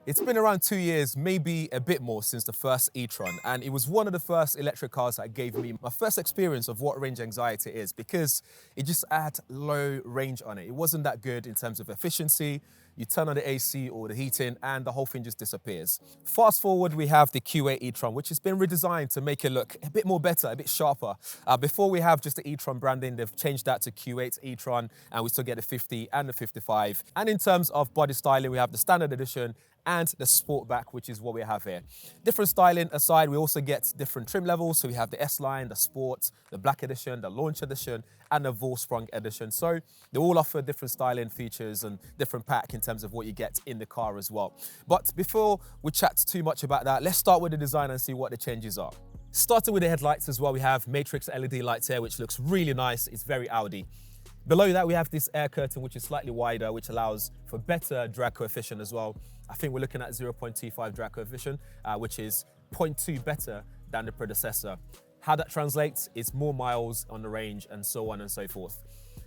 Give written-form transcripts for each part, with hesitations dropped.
It's been around 2 years, maybe a bit more, since the first e-tron, and it was one of the first electric cars that gave me my first experience of what range anxiety is, because it just had low range on it. It wasn't that good in terms of efficiency. You turn on the AC or the heating and the whole thing just disappears. Fast forward, we have the Q8 e-tron, which has been redesigned to make it look a bit more better, a bit sharper. Before we have just the e-tron branding, they've changed that to Q8 e-tron, and we still get the 50 and the 55. And in terms of body styling, we have the standard edition and the Sportback, which is what we have here. Different styling aside, we also get different trim levels. So we have the S-Line, the Sport, the Black Edition, the Launch Edition, and the Vollsprung Edition. So they all offer different styling features and different pack in terms of what you get in the car as well. But before we chat too much about that, let's start with the design and see what the changes are. Starting with the headlights as well, we have Matrix LED lights here, which looks really nice. It's very Audi. Below that, we have this air curtain, which is slightly wider, which allows for better drag coefficient as well. I think we're looking at 0.25 drag coefficient, which is 0.2 better than the predecessor. How that translates is more miles on the range and so on and so forth.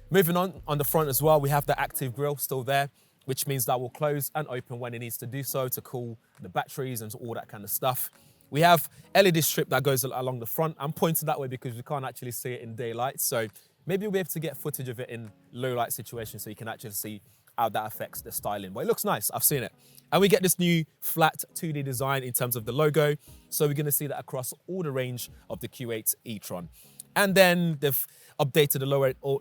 Moving on the front as well, we have the active grille still there, which means that will close and open when it needs to do so to cool the batteries and all that kind of stuff. We have LED strip that goes along the front. I'm pointing that way because we can't actually see it in daylight. So maybe we'll be able to get footage of it in low light situations so you can actually see how that affects the styling. But it looks nice, I've seen it. And we get this new flat 2D design in terms of the logo. So we're gonna see that across all the range of the Q8 e-tron. And then they've updated the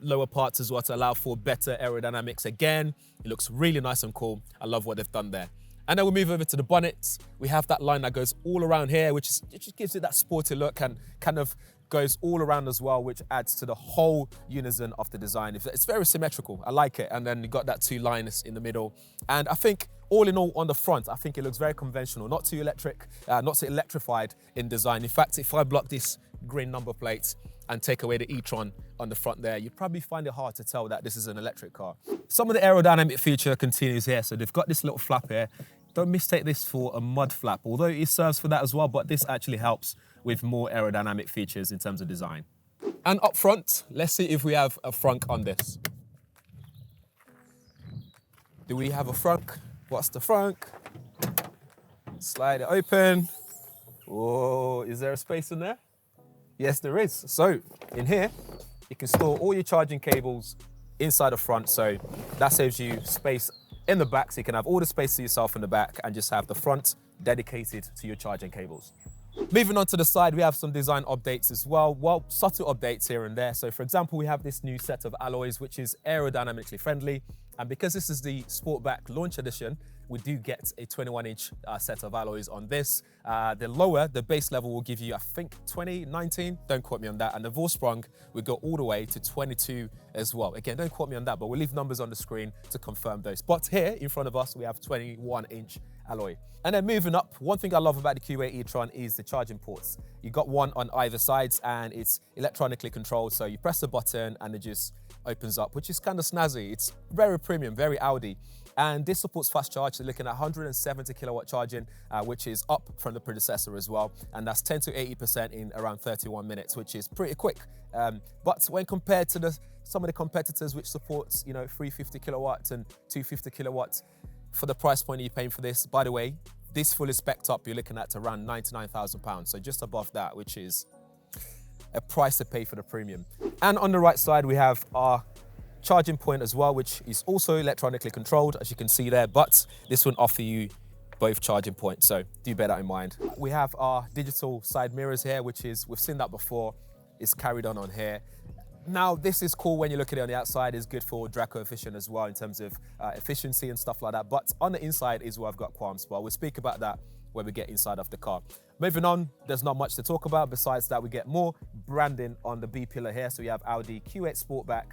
lower parts as well to allow for better aerodynamics again. It looks really nice and cool. I love what they've done there. And then we move over to the bonnet. We have that line that goes all around here, it just gives it that sporty look and kind of goes all around as well, which adds to the whole unison of the design. It's very symmetrical, I like it. And then you got that two lines in the middle. And I think all in all on the front, I think it looks very conventional, not too electrified in design. In fact, if I block this green number plate and take away the e-tron on the front there, you'd probably find it hard to tell that this is an electric car. Some of the aerodynamic feature continues here. So they've got this little flap here. Don't mistake this for a mud flap, although it serves for that as well, but this actually helps with more aerodynamic features in terms of design. And up front, let's see if we have a frunk on this. Do we have a frunk? What's the frunk? Slide it open. Whoa, is there a space in there? Yes, there is. So in here, you can store all your charging cables inside the front. So that saves you space in the back, so you can have all the space to yourself in the back and just have the front dedicated to your charging cables. Moving on to the side, we have some design updates as well. Well, subtle updates here and there. So for example, we have this new set of alloys, which is aerodynamically friendly. And because this is the Sportback Launch Edition, we do get a 21-inch set of alloys on this. The base level will give you, I think, 20, 19, don't quote me on that. And the Vollsprung will go all the way to 22 as well. Again, don't quote me on that, but we'll leave numbers on the screen to confirm those. But here in front of us, we have 21-inch alloy. And then moving up, one thing I love about the Q8 e-tron is the charging ports. You got one on either sides and it's electronically controlled. So you press the button and it just opens up, which is kind of snazzy. It's very premium, very Audi. And this supports fast charge. So looking at 170 kilowatt charging, which is up from the predecessor as well. And that's 10 to 80% in around 31 minutes, which is pretty quick. But when compared to some of the competitors, which supports 350 kilowatts and 250 kilowatts, for the price point you're paying for this, by the way, this fully spec'd up, you're looking at around £99,000. So just above that, which is a price to pay for the premium. And on the right side, we have our charging point as well, which is also electronically controlled, as you can see there, but this will offer you both charging points, so do bear that in mind. We have our digital side mirrors here, which is, we've seen that before, it's carried on here. Now, this is cool when you look at it on the outside, it's good for drag coefficient as well in terms of efficiency and stuff like that, but on the inside is where I've got qualms, but we'll speak about that when we get inside of the car. Moving on, there's not much to talk about. Besides that, we get more branding on the B pillar here, so we have Audi Q8 Sportback,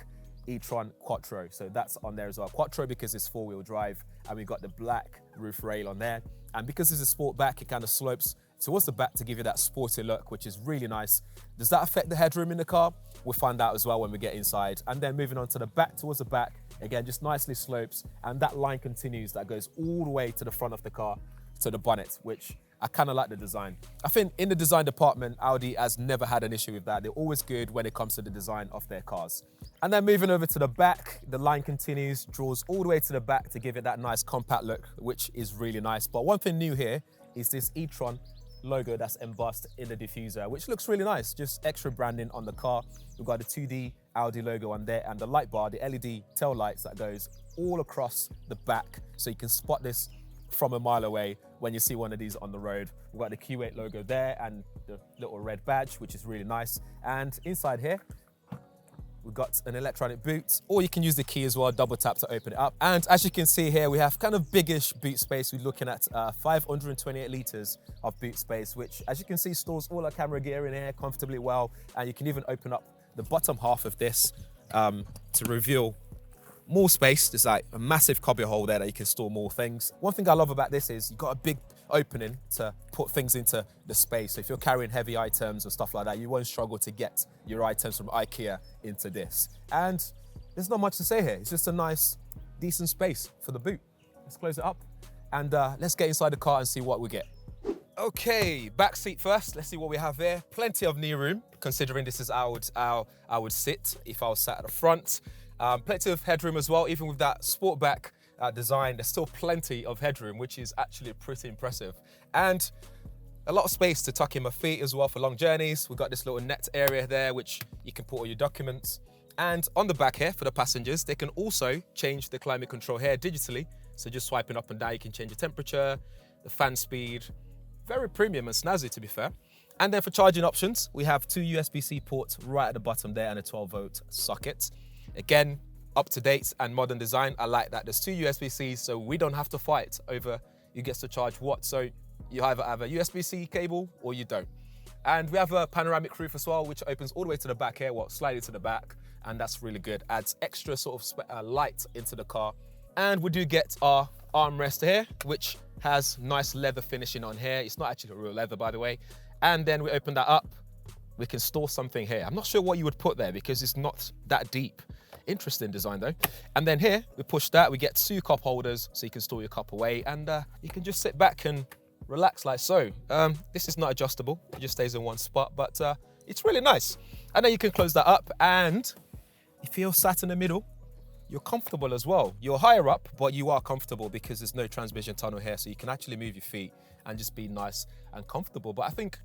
e-tron Quattro, so that's on there as well. Quattro because it's four-wheel drive, and we've got the black roof rail on there. And because it's a Sportback, it kind of slopes towards the back to give you that sporty look, which is really nice. Does that affect the headroom in the car? We'll find out as well when we get inside. And then moving on to the back, towards the back, again, just nicely slopes, and that line continues, that goes all the way to the front of the car, to the bonnet, which I kind of like the design. I think in the design department, Audi has never had an issue with that. They're always good when it comes to the design of their cars. And then moving over to the back, the line continues, draws all the way to the back to give it that nice compact look, which is really nice. But one thing new here is this e-tron logo that's embossed in the diffuser, which looks really nice. Just extra branding on the car. We've got the 2D Audi logo on there and the light bar, the LED tail lights that goes all across the back. So you can spot this from a mile away when you see one of these on the road. We've got the Q8 logo there and the little red badge, which is really nice. And inside here, we've got an electronic boot, or you can use the key as well, double tap to open it up. And as you can see here, we have kind of biggish boot space. We're looking at 528 litres of boot space, which as you can see, stores all our camera gear in here comfortably well. And you can even open up the bottom half of this to reveal more space. There's like a massive cubby hole there that you can store more things. One thing I love about this is you've got a big opening to put things into the space. So if you're carrying heavy items or stuff like that, you won't struggle to get your items from IKEA into this. And there's not much to say here. It's just a nice, decent space for the boot. Let's close it up and let's get inside the car and see what we get. Okay, back seat first. Let's see what we have here. Plenty of knee room, considering this is how I would sit if I was sat at the front. Plenty of headroom as well. Even with that Sportback design, there's still plenty of headroom, which is actually pretty impressive. And a lot of space to tuck in my feet as well for long journeys. We've got this little net area there, which you can put all your documents. And on the back here, for the passengers, they can also change the climate control here digitally. So just swiping up and down, you can change the temperature, the fan speed. Very premium and snazzy, to be fair. And then for charging options, we have 2 USB-C ports right at the bottom there and a 12-volt socket. Again, up to date and modern design. I like that. There's 2 USB-Cs, so we don't have to fight over who gets to charge what. So you either have a USB-C cable or you don't. And we have a panoramic roof as well, which opens all the way to the back here, well, slightly to the back. And that's really good. Adds extra sort of light into the car. And we do get our armrest here, which has nice leather finishing on here. It's not actually real leather, by the way. And then we open that up. We can store something here. I'm not sure what you would put there because it's not that deep. Interesting design though. And then here, we push that. We get 2 cup holders so you can store your cup away and you can just sit back and relax like so. This is not adjustable. It just stays in one spot, but it's really nice. And then you can close that up and if you're sat in the middle, you're comfortable as well. You're higher up, but you are comfortable because there's no transmission tunnel here. So you can actually move your feet and just be nice and comfortable. But I think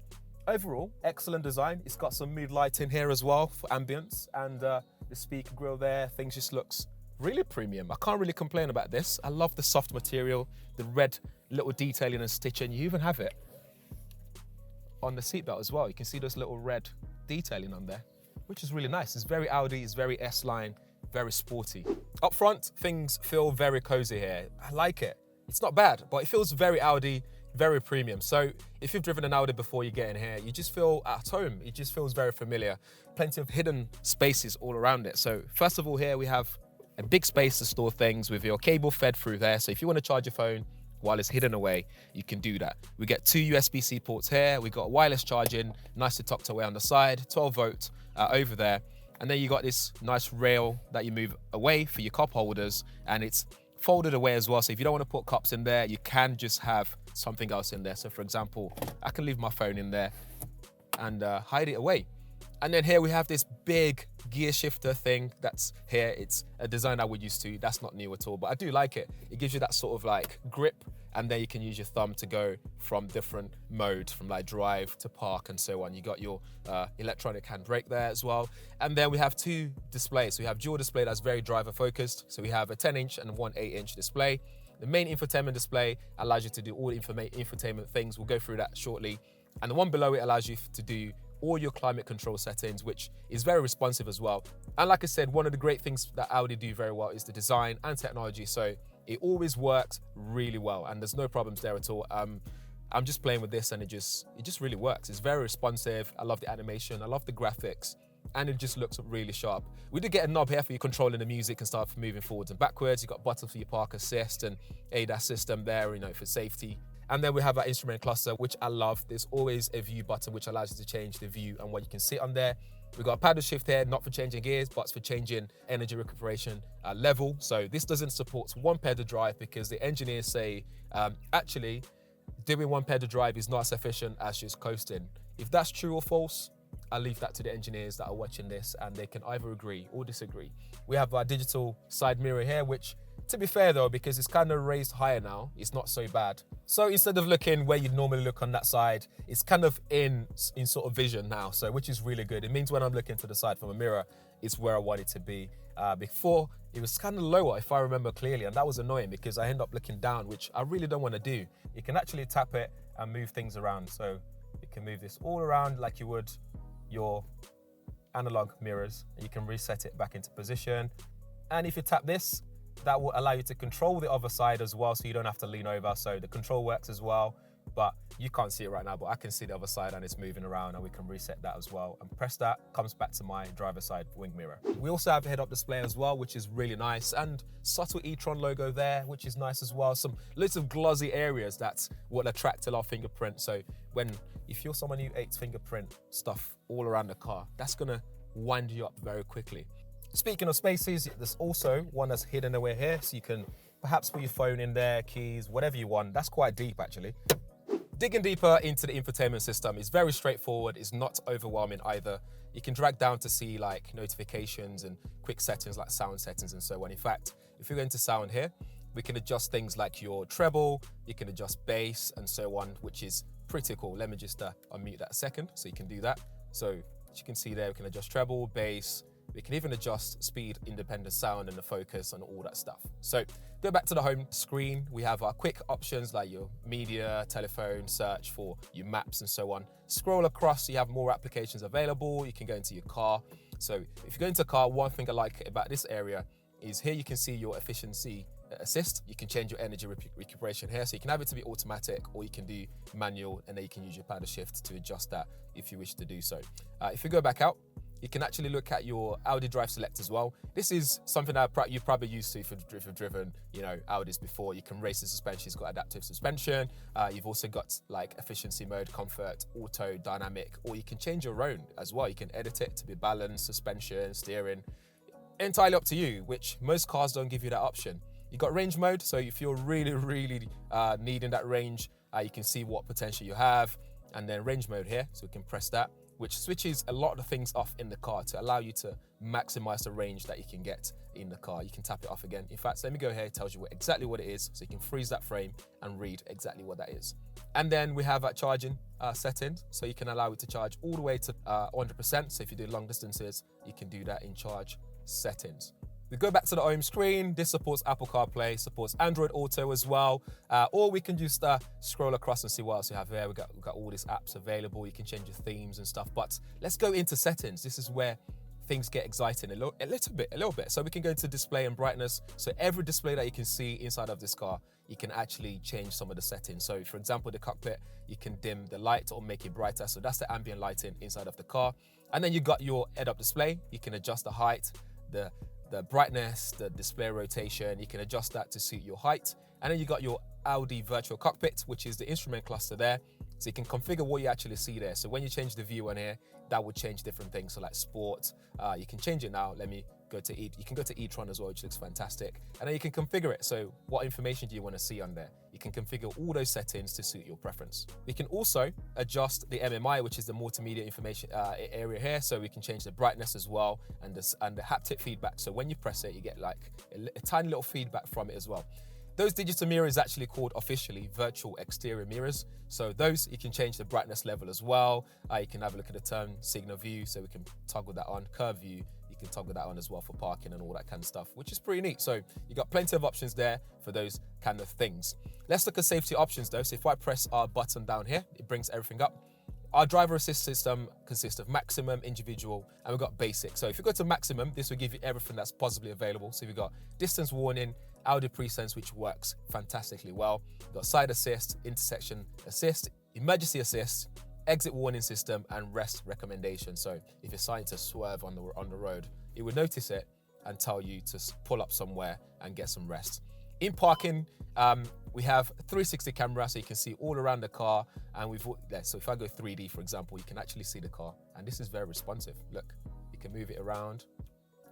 overall, excellent design. It's got some mood lighting here as well for ambience and the speaker grille there. Things just looks really premium. I can't really complain about this. I love the soft material, the red little detailing and stitching. You even have it on the seatbelt as well. You can see those little red detailing on there, which is really nice. It's very Audi, it's very S-line, very sporty. Up front, things feel very cozy here. I like it. It's not bad, but it feels very Audi, very premium. So if you've driven an Audi before you get in here, you just feel at home. It just feels very familiar. Plenty of hidden spaces all around it. So first of all, here we have a big space to store things with your cable fed through there. So if you want to charge your phone while it's hidden away, you can do that. We get 2 USB-C ports here. We got wireless charging, nicely tucked away on the side, 12 volt over there. And then you got this nice rail that you move away for your cup holders, and it's folded away as well. So if you don't want to put cups in there, you can just have something else in there. So for example, I can leave my phone in there and hide it away. And then here we have this big gear shifter thing that's here. It's a design I would use to. That's not new at all, but I do like it. It gives you that sort of like grip, and then you can use your thumb to go from different modes, from like drive to park and so on. You got your electronic handbrake there as well. And then we have 2 displays. So we have dual display that's very driver focused. So we have a 10-inch and one 8-inch display. The main infotainment display allows you to do all infotainment things. We'll go through that shortly. And the one below it allows you to do all your climate control settings, which is very responsive as well. And like I said, one of the great things that Audi do very well is the design and technology. So it always works really well and there's no problems there at all. I'm just playing with this and it just really works. It's very responsive. I love the animation. I love the graphics. And it just looks really sharp. We did get a knob here for you controlling the music and stuff, moving forwards and backwards. You've got buttons for your park assist and ADAS system there, for safety. And then we have our instrument cluster, which I love. There's always a view button, which allows you to change the view and what you can sit on there. We've got a paddle shift here, not for changing gears, but for changing energy recuperation level. So this doesn't support 1 pedal drive because the engineers say, actually, doing one pedal drive is not as efficient as just coasting. If that's true or false, I'll leave that to the engineers that are watching this, and they can either agree or disagree. We have our digital side mirror here, which, to be fair though, because it's kind of raised higher now, it's not so bad. So instead of looking where you'd normally look on that side, it's kind of in sort of vision now, so which is really good. It means when I'm looking to the side from a mirror, it's where I want it to be. Before, it was kind of lower, if I remember clearly, and that was annoying because I end up looking down, which I really don't want to do. You can actually tap it and move things around. So you can move this all around like you would your analog mirrors. You can reset it back into position. And if you tap this, that will allow you to control the other side as well, so you don't have to lean over. So the control works as well, but you can't see it right now, but I can see the other side and it's moving around, and we can reset that as well. And press that, comes back to my driver's side wing mirror. We also have a head-up display as well, which is really nice, and subtle e-tron logo there, which is nice as well. Some loads of glossy areas that will attract a lot of fingerprint. So if you're someone who hates fingerprint stuff all around the car, that's gonna wind you up very quickly. Speaking of spaces, there's also one that's hidden away here, so you can perhaps put your phone in there, keys, whatever you want. That's quite deep actually. Digging deeper into the infotainment system is very straightforward. It's not overwhelming either. You can drag down to see like notifications and quick settings like sound settings and so on. In fact, if you're going to sound here, we can adjust things like your treble, you can adjust bass and so on, which is pretty cool. Let me just unmute that a second so you can do that. So as you can see there, we can adjust treble, bass, we can even adjust speed, independent sound, and the focus and all that stuff. So go back to the home screen. We have our quick options like your media, telephone, search for your maps and so on. Scroll across, you have more applications available. You can go into your car. So if you go into a car, one thing I like about this area is here you can see your efficiency assist. You can change your energy recuperation here. So you can have it to be automatic, or you can do manual, and then you can use your paddle shift to adjust that if you wish to do so. If you go back out, you can actually look at your Audi Drive Select as well. This is something that you're probably used to if you've driven, Audis before. You can raise the suspension, it's got adaptive suspension. You've also got like efficiency mode, comfort, auto, dynamic, or you can change your own as well. You can edit it to be balanced, suspension, steering. Entirely up to you, which most cars don't give you that option. You got range mode, so if you're really needing that range, you can see what potential you have. And then range mode here, so we can press that, which switches a lot of things off in the car to allow you to maximize the range that you can get in the car. You can tap it off again. In fact, let me go here, it tells you exactly what it is, so you can freeze that frame and read exactly what that is. And then we have charging settings, so you can allow it to charge all the way to 100%. So if you do long distances, you can do that in charge settings. We go back to the home screen. This supports Apple CarPlay, supports Android Auto as well. Or we can just scroll across and see what else we have here. We've got all these apps available. You can change your themes and stuff. But let's go into settings. This is where things get exciting a little bit. So we can go into display and brightness. So every display that you can see inside of this car, you can actually change some of the settings. So for example, the cockpit, you can dim the light or make it brighter. So that's the ambient lighting inside of the car. And then you got your head-up display. You can adjust the height, the brightness, the display rotation. You can adjust that to suit your height. And then you got your Audi virtual cockpit, which is the instrument cluster there. So you can configure what you actually see there. So when you change the view on here, that would change different things. So like sport, you can change it now. Let me go to you can go to e-tron as well, which looks fantastic. And then you can configure it. So what information do you want to see on there? You can configure all those settings to suit your preference. We can also adjust the MMI, which is the multimedia information area here. So we can change the brightness as well, and the haptic feedback. So when you press it, you get like a tiny little feedback from it as well. Those digital mirrors are actually called officially virtual exterior mirrors. So those, you can change the brightness level as well. You can have a look at the turn signal view, so we can toggle that on. Curve view, you can toggle that on as well for parking and all that kind of stuff, which is pretty neat. So you got plenty of options there for those kind of things. Let's look at safety options though. So if I press our button down here, it brings everything up. Our driver assist system consists of maximum, individual, and we've got basic. So if you go to maximum, this will give you everything that's possibly available. So we've got distance warning, Audi Presense, which works fantastically well. We've got side assist, intersection assist, emergency assist, exit warning system, and rest recommendation. So if you're starting to swerve on the road, it will notice it and tell you to pull up somewhere and get some rest. In parking, we have 360 camera, so you can see all around the car. And so if I go 3D, for example, you can actually see the car. And this is very responsive. Look, you can move it around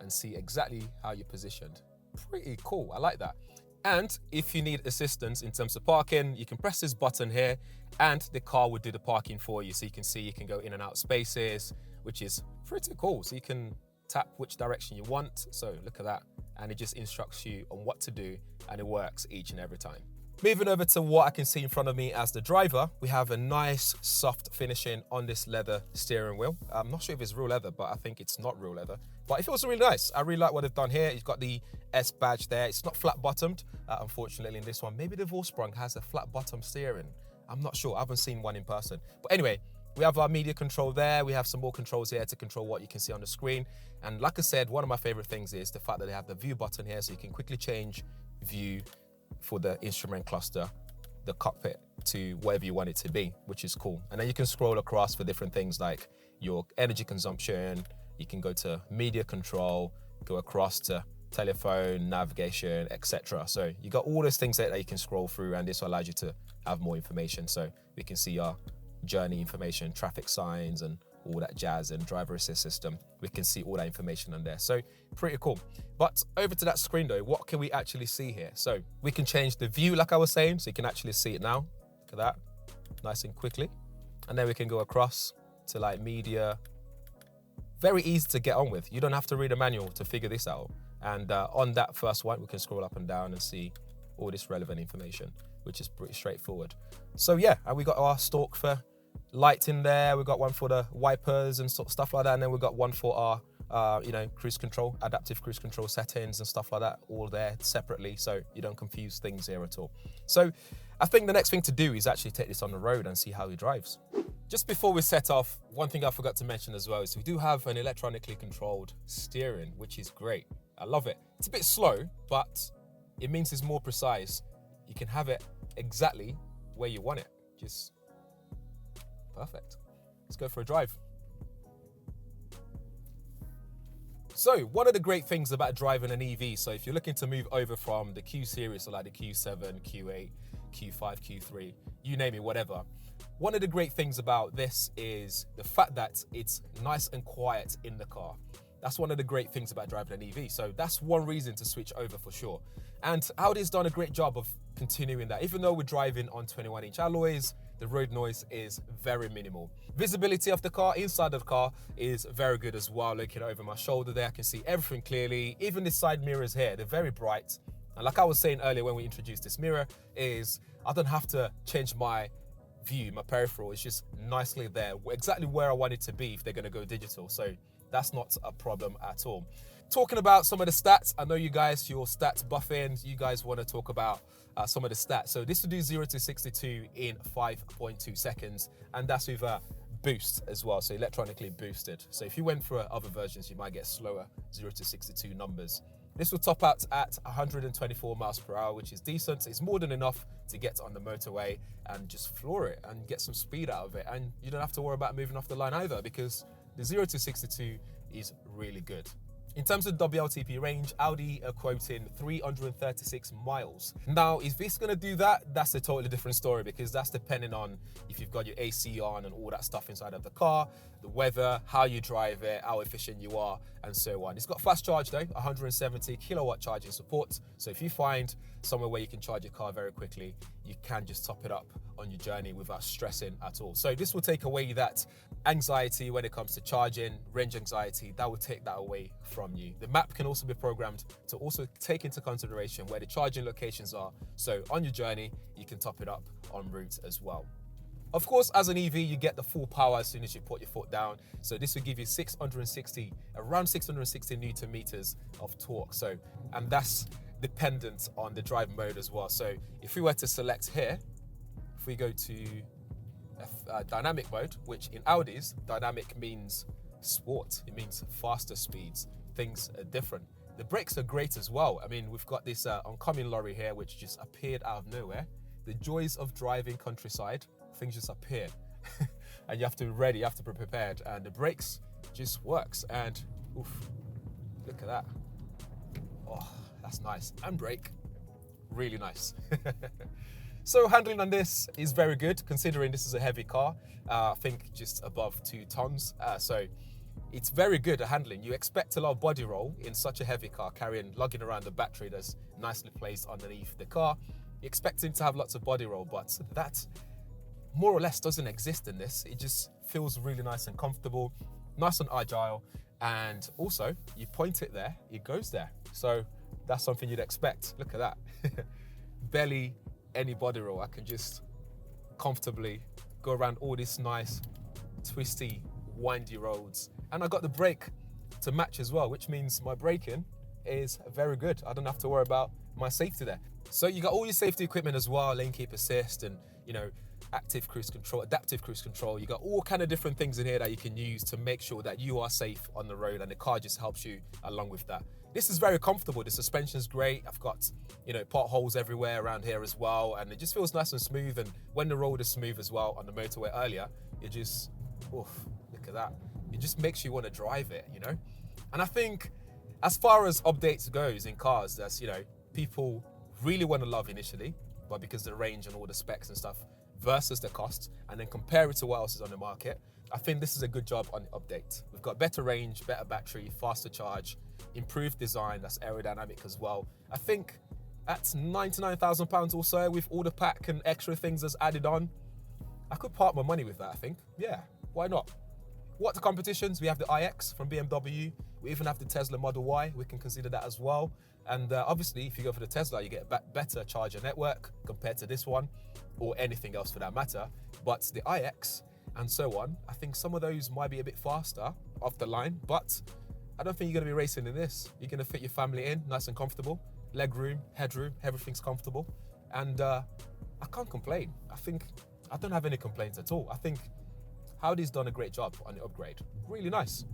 and see exactly how you're positioned. Pretty cool, I like that. And if you need assistance in terms of parking, you can press this button here and the car will do the parking for you. So you can see you can go in and out spaces, which is pretty cool. So you can tap which direction you want. So look at that. And it just instructs you on what to do and it works each and every time. Moving over to what I can see in front of me as the driver, we have a nice soft finishing on this leather steering wheel. I'm not sure if it's real leather, but I think it's not real leather. But it feels really nice. I really like what they've done here. You've got the S badge there. It's not flat bottomed, unfortunately in this one. Maybe the Vorsprung has a flat bottom steering. I'm not sure, I haven't seen one in person. But anyway, we have our media control there. We have some more controls here to control what you can see on the screen. And like I said, one of my favorite things is the fact that they have the view button here, so you can quickly change view for the instrument cluster, the cockpit, to whatever you want it to be, which is cool. And then you can scroll across for different things like your energy consumption. You can go to media control, go across to telephone, navigation, etc. So you got all those things that you can scroll through, and this allows you to have more information. So we can see our journey information, traffic signs, and all that jazz, and driver assist system. We can see all that information on there. So pretty cool. But over to that screen though, what can we actually see here? So we can change the view like I was saying, so you can actually see it now. Look at that, nice and quickly. And then we can go across to like media. Very easy to get on with. You don't have to read a manual to figure this out. And on that first one, we can scroll up and down and see all this relevant information, which is pretty straightforward. So yeah, and we got our stalk for lights in there. We got one for the wipers and stuff like that. And then we got one for our, cruise control, adaptive cruise control settings and stuff like that, all there separately. So you don't confuse things here at all. So I think the next thing to do is actually take this on the road and see how it drives. Just before we set off, one thing I forgot to mention as well is we do have an electronically controlled steering, which is great. I love it. It's a bit slow, but it means it's more precise. You can have it exactly where you want it. Just perfect. Let's go for a drive. So one of the great things about driving an EV, so if you're looking to move over from the Q series, so like the Q7, Q8, Q5, Q3, you name it, whatever. One of the great things about this is the fact that it's nice and quiet in the car. That's one of the great things about driving an EV. So that's one reason to switch over for sure. And Audi's done a great job of continuing that. Even though we're driving on 21-inch alloys, the road noise is very minimal. Visibility of the car, inside of the car, is very good as well. Looking over my shoulder there, I can see everything clearly. Even the side mirrors here, they're very bright. And like I was saying earlier when we introduced this mirror, is I don't have to change my view, my peripheral. It's just nicely there, exactly where I want it to be if they're gonna go digital. So that's not a problem at all. Talking about some of the stats, I know you guys, you're stats buffing, you guys want to talk about some of the stats. So this will do 0 to 62 in 5.2 seconds, and that's with a boost as well, so electronically boosted. So if you went for other versions, you might get slower 0 to 62 numbers. This will top out at 124 miles per hour, which is decent. It's more than enough to get on the motorway and just floor it and get some speed out of it. And you don't have to worry about moving off the line either, because the 0 to 62 is really good. In terms of WLTP range, Audi are quoting 336 miles. Now, if it's gonna do that, that's a totally different story, because that's depending on if you've got your AC on and all that stuff inside of the car, the weather, how you drive it, how efficient you are, and so on. It's got fast charge though, 170 kilowatt charging support. So if you find somewhere where you can charge your car very quickly, you can just top it up on your journey without stressing at all. So this will take away that anxiety when it comes to charging, range anxiety. That will take that away from you. The map can also be programmed to also take into consideration where the charging locations are. So on your journey, you can top it up en route as well. Of course, as an EV, you get the full power as soon as you put your foot down. So this will give you around 660 Newton meters of torque. So, and that's dependent on the drive mode as well. So if we were to select here, if we go to dynamic mode, which in Audis, dynamic means sport. It means faster speeds. Things are different. The brakes are great as well. I mean, we've got this oncoming lorry here, which just appeared out of nowhere. The joys of driving countryside, things just appear. And you have to be ready, you have to be prepared. And the brakes just works. And oof, look at that. Oh, that's nice. And brake, really nice. So handling on this is very good, considering this is a heavy car. I think just above 2 tons. So It's very good at handling. You expect a lot of body roll in such a heavy car, lugging around the battery that's nicely placed underneath the car. You're expecting to have lots of body roll, but that more or less doesn't exist in this. It just feels really nice and comfortable, nice and agile, and also you point it there, it goes there. So that's something you'd expect. Look at that. Barely any body roll. I can just comfortably go around all these nice, twisty, windy roads. And I got the brake to match as well, which means my braking is very good. I don't have to worry about my safety there. So you got all your safety equipment as well, lane keep assist and, you know, active cruise control, adaptive cruise control. You got all kind of different things in here that you can use to make sure that you are safe on the road, and the car just helps you along with that. This is very comfortable. The suspension's great. I've got, you know, potholes everywhere around here as well, and it just feels nice and smooth. And when the road is smooth as well on the motorway earlier, it just, oof, look at that. It just makes you want to drive it, you know? And I think as far as updates goes in cars, that's, you know, people really want to love initially, but because of the range and all the specs and stuff versus the cost, and then compare it to what else is on the market, I think this is a good job on the update. We've got better range, better battery, faster charge, improved design, that's aerodynamic as well. I think at £99,000 or so with all the pack and extra things that's added on, I could part my money with that, I think. Yeah, why not? What the competitions? We have the iX from BMW. We even have the Tesla Model Y. We can consider that as well. And obviously, if you go for the Tesla, you get a better charger network compared to this one, or anything else for that matter. But the iX and so on, I think some of those might be a bit faster off the line, but I don't think you're gonna be racing in this. You're gonna fit your family in, nice and comfortable. Leg room, headroom, everything's comfortable. And I can't complain. I don't have any complaints at all. I think Audi's done a great job on the upgrade. Really nice.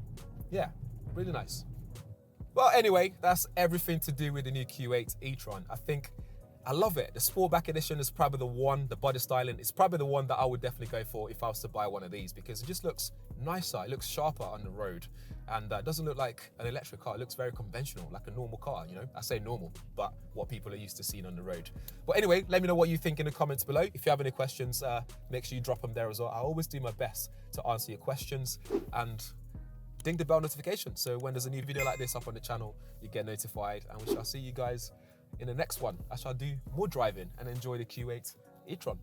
Yeah, really nice. Well, anyway, that's everything to do with the new Q8 e-tron. I love it. The Sportback edition is probably the one, the body styling, it's probably the one that I would definitely go for if I was to buy one of these, because it just looks nicer, it looks sharper on the road, and it doesn't look like an electric car. It looks very conventional, like a normal car, you know? I say normal, but what people are used to seeing on the road. But anyway, let me know what you think in the comments below. If you have any questions, make sure you drop them there as well. I always do my best to answer your questions, and ding the bell notification, so when there's a new video like this up on the channel, you get notified, and we shall see you guys in the next one. I shall do more driving and enjoy the Q8 e-tron.